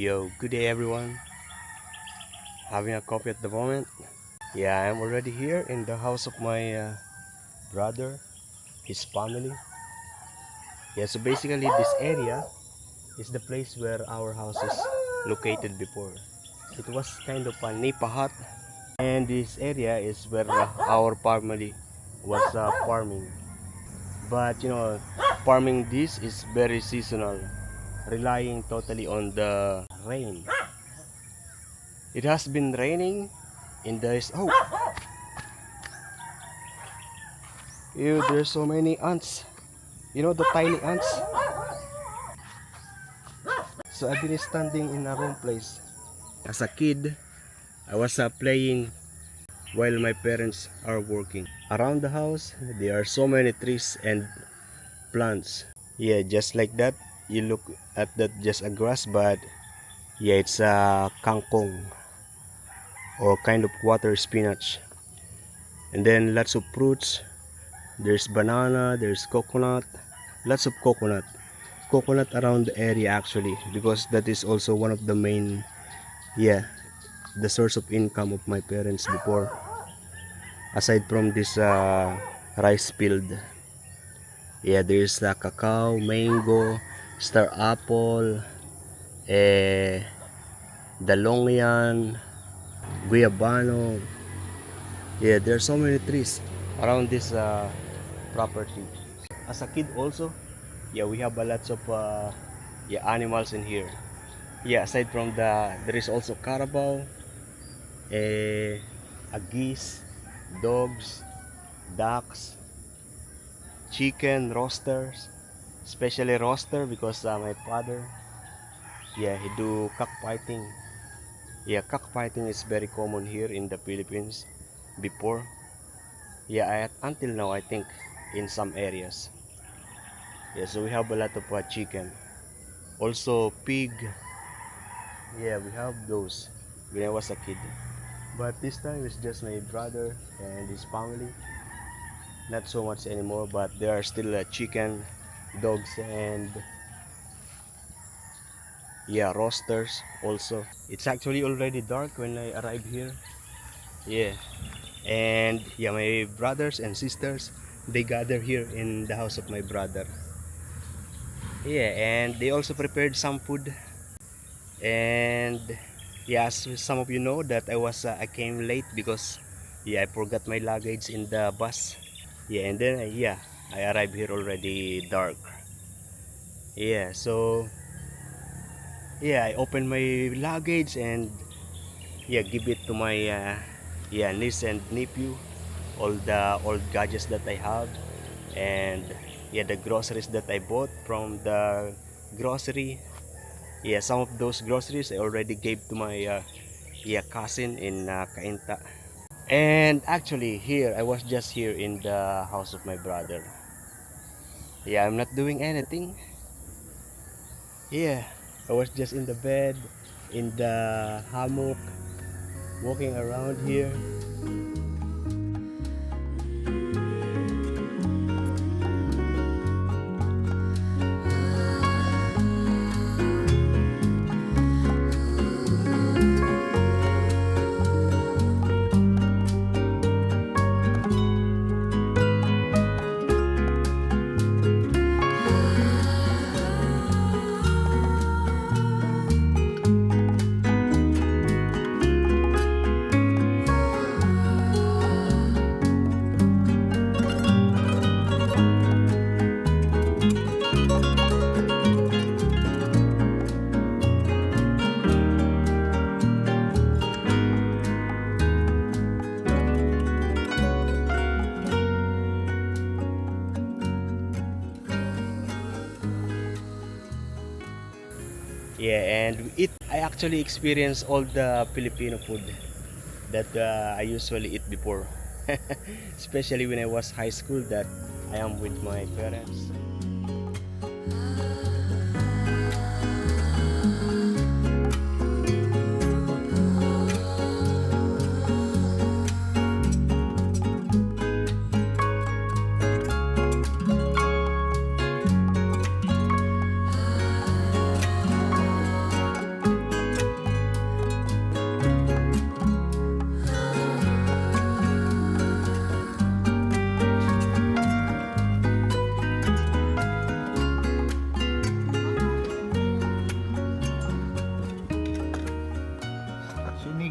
Yo, good day everyone. Having a coffee at the moment. Yeah, I'm already here in the house of my brother, his family. Yeah, so basically this area is the place where our house is located before. It was kind of a nipa hut, and this area is where our family was farming. But farming this is very seasonal, relying totally on the rain. It has been raining in this. Oh, ew, there's so many ants. You know the tiny ants? So I've been standing in a wrong place. As a kid, I was playing while my parents are working. Around the house, there are so many trees and plants. Yeah, just like that. You look at that just a grass, but yeah, it's a kangkong or kind of water spinach. And then lots of fruits. There's banana, there's coconut, lots of coconut around the area actually, because that is also one of the main, yeah, the source of income of my parents before, aside from this rice field. Yeah, there's cacao, mango, star apple, eh, dalongyan, guayabano. Yeah, there are so many trees around this property. As a kid also, yeah, we have a lots of yeah, animals in here. Yeah, aside from there is also carabao, a geese, dogs, ducks, chicken, roosters, especially rooster because my father, yeah, he do cockfighting. Yeah, cockfighting is very common here in the Philippines before. Yeah, until now I think in some areas. Yeah, so we have a lot of chicken. Also pig. Yeah, we have those when I was a kid. But this time it's just my brother and his family. Not so much anymore, but there are still chicken, dogs, and yeah, roosters also. It's actually already dark when I arrived here. Yeah, and yeah, my brothers and sisters, they gather here in the house of my brother. Yeah, and they also prepared some food. And yes, some of you know that I came late because yeah, I forgot my luggage in the bus. Yeah, and then yeah, I arrived here already dark. Yeah, so yeah, I opened my luggage and yeah, give it to my yeah, niece and nephew, all the old gadgets that I have, and yeah, the groceries that I bought from the grocery. Yeah, some of those groceries I already gave to my yeah, cousin in Cainta. And actually here I was just here in the house of my brother. Yeah, I'm not doing anything. Yeah, I was just in the bed, in the hammock, walking around here. Yeah, and I actually experienced all the Filipino food that I usually eat before. Especially when I was high school that I am with my parents.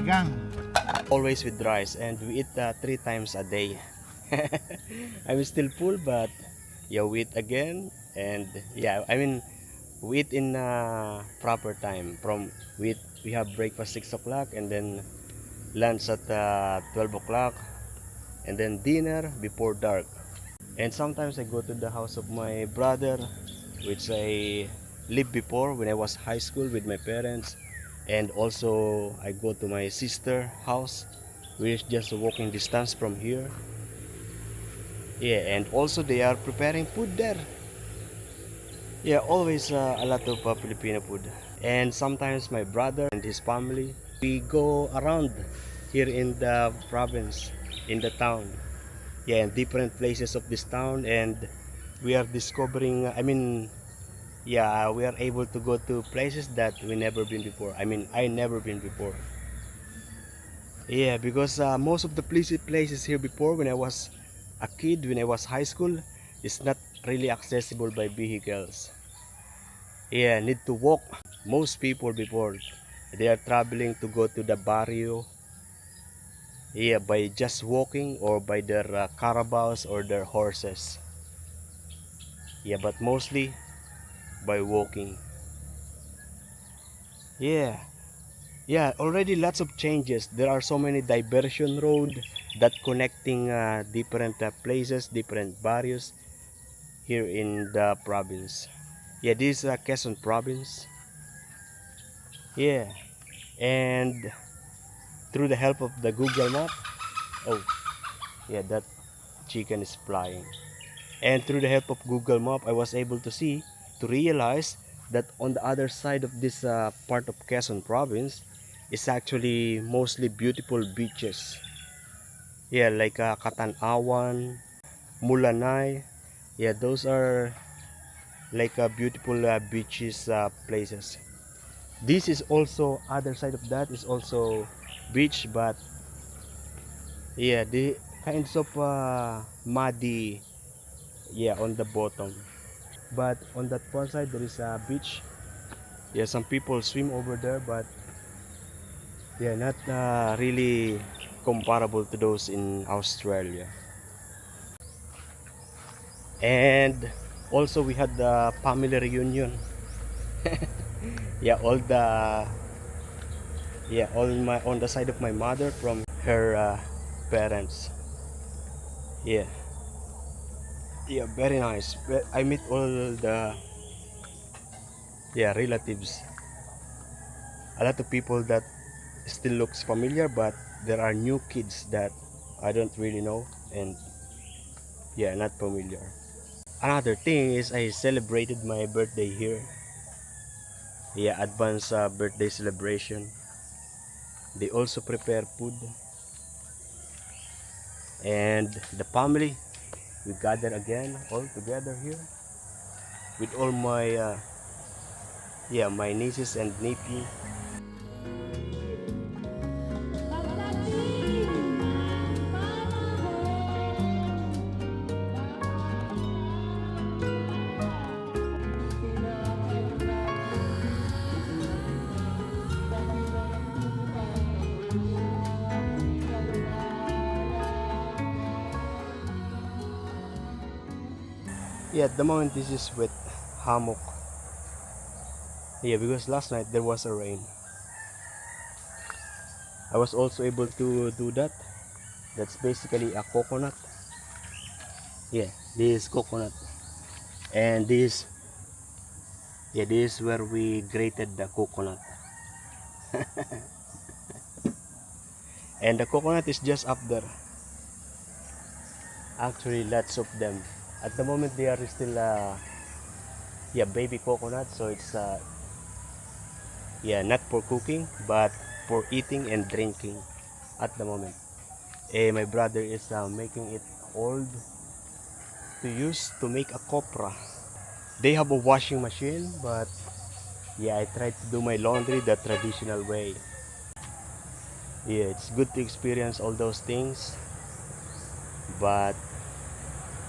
sinigang. Always with rice, and we eat 3 times a day. I'm still full, but yeah, we eat again, and yeah, I mean, we eat in proper time. We have breakfast 6 o'clock, and then lunch at 12 o'clock, and then dinner before dark. And sometimes I go to the house of my brother, which I lived before when I was high school with my parents. And also I go to my sister house, which is just a walking distance from here. Yeah, and also they are preparing food there. Yeah, always a lot of Filipino food. And sometimes my brother and his family, we go around here in the province, in the town. Yeah, in different places of this town, and we are discovering, I mean, yeah, we are able to go to places that we never been before. I mean, I never been before. Yeah, because most of the places here before, when I was a kid, when I was high school, is not really accessible by vehicles. Yeah, need to walk. Most people before, they are traveling to go to the barrio. Yeah, by just walking or by their caravans or their horses. Yeah, but mostly by walking. Yeah, yeah, already lots of changes. There are so many diversion road that connecting different places, different barrios here in the province. Yeah, this is Quezon province. Yeah, and through the help of the Google map, oh yeah, that chicken is flying. And through the help of Google map, I was able to realize that on the other side of this part of Quezon province is actually mostly beautiful beaches. Yeah, like Katanawan, Mulanay. Yeah, those are like beautiful beaches places. This is also other side of that is also beach, but yeah, the kinds of muddy, yeah, on the bottom. But on that far side there is a beach. Yeah, some people swim over there, but yeah, not really comparable to those in Australia. And also we had the family reunion. Yeah, all my on the side of my mother from her parents. Yeah, yeah, very nice. I meet all the, yeah, relatives. A lot of people that still looks familiar, but there are new kids that I don't really know, and yeah, not familiar. Another thing is I celebrated my birthday here. Yeah, advance birthday celebration. They also prepare food, and the family, we gather again all together here with all my yeah, my nieces and nephew. Yeah, at the moment this is with hammock. Yeah, because last night there was a rain. I was also able to do that. That's basically a coconut. Yeah, this is coconut. And this, yeah, this is where we grated the coconut. And the coconut is just up there. Actually, lots of them. At the moment, they are still, yeah, baby coconut. So it's, yeah, not for cooking, but for eating and drinking at the moment. My brother is making it old to use to make a copra. They have a washing machine, but yeah, I tried to do my laundry the traditional way. Yeah, it's good to experience all those things, but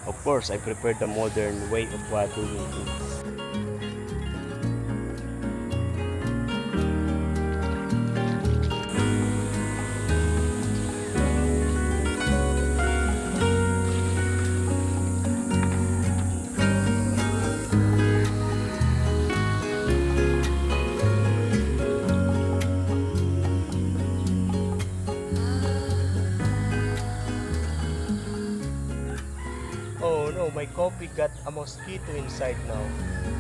of course, I prefer the modern way of doing things. my coffee got a mosquito inside now.